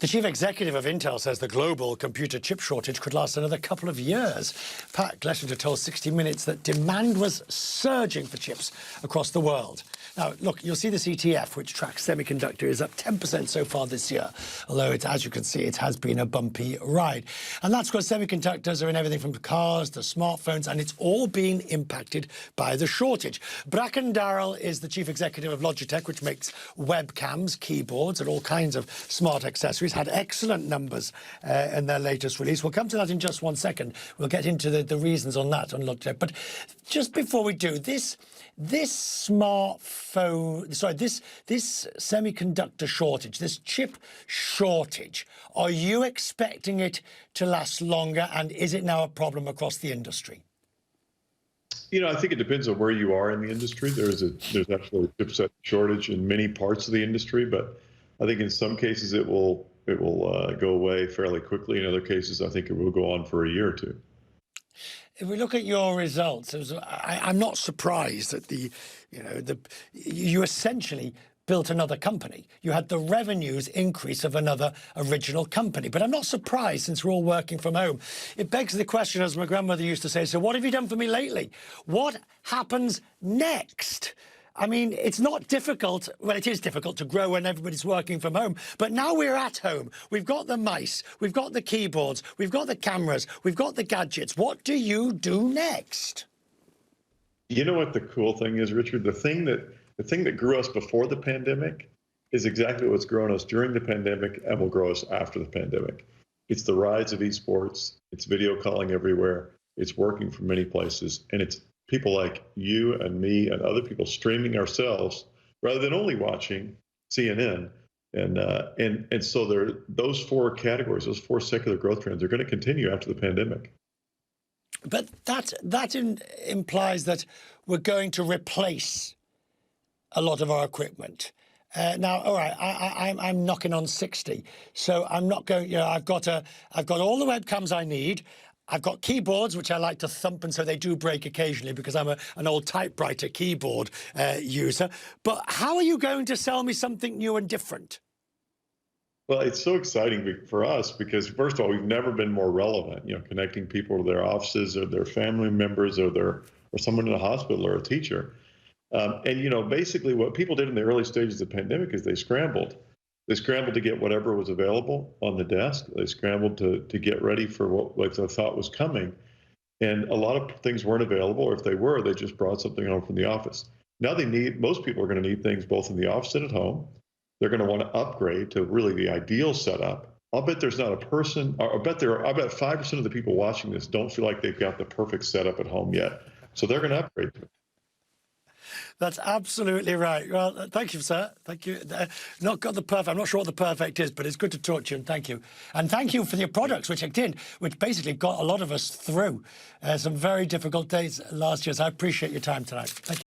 The chief executive of Intel says the global computer chip shortage could last another couple of years. Pat Glessinger told 60 Minutes that demand was surging for chips across the world. Now, look, you'll see this ETF, which tracks semiconductor, is up 10% so far this year, although, as you can see, it has been a bumpy ride. And that's because semiconductors are in everything from cars to smartphones, and it's all been impacted by the shortage. Bracken Darrell is the chief executive of Logitech, which makes webcams, keyboards, and all kinds of smart accessories. Had excellent numbers in their latest release. We'll come to that in just 1 second. We'll get into the reasons on that on Logitech. But just before we do, this semiconductor shortage, this chip shortage, are you expecting it to last longer, and is it now a problem across the industry? You know, I think it depends on where you are in the industry. There's actually a chipset shortage in many parts of the industry, but I think in some cases it will go away fairly quickly. In other cases, I think it will go on for a year or two. If we look at your results, I'm not surprised that you essentially built another company. You had the revenues increase of another original company. But I'm not surprised, since we're all working from home. It begs the question, as my grandmother used to say, so what have you done for me lately? What happens next? I mean, it's not difficult. Well, it is difficult to grow when everybody's working from home. But now we're at home. We've got the mice. We've got the keyboards. We've got the cameras. We've got the gadgets. What do you do next? You know what the cool thing is, Richard? The thing that grew us before the pandemic is exactly what's grown us during the pandemic and will grow us after the pandemic. It's the rise of esports. It's video calling everywhere. It's working from many places. And it's people like you and me and other people streaming ourselves rather than only watching CNN. And so those four categories, those four secular growth trends are going to continue after the pandemic. But that implies that we're going to replace a lot of our equipment. Now, all right, I'm knocking on 60, so I'm not going. I've got all the webcams I need. I've got keyboards, which I like to thump, and so they do break occasionally because I'm an old typewriter keyboard user. But how are you going to sell me something new and different? Well, it's so exciting for us because, first of all, we've never been more relevant, connecting people to their offices or their family members or someone in a hospital or a teacher. And basically what people did in the early stages of the pandemic is they scrambled. They scrambled to get whatever was available on the desk. They scrambled to get ready for what they thought was coming. And a lot of things weren't available, or if they were, they just brought something home from the office. Now most people are going to need things both in the office and at home. They're going to want to upgrade to really the ideal setup. I'll bet there's not a person, I bet 5% of the people watching this don't feel like they've got the perfect setup at home yet. So they're going to upgrade to it. That's absolutely right. Well, thank you, sir. Thank you. Not got the perfect. I'm not sure what the perfect is, but it's good to talk to you, and thank you. And thank you for your products, which basically got a lot of us through some very difficult days last year. So I appreciate your time tonight. Thank you.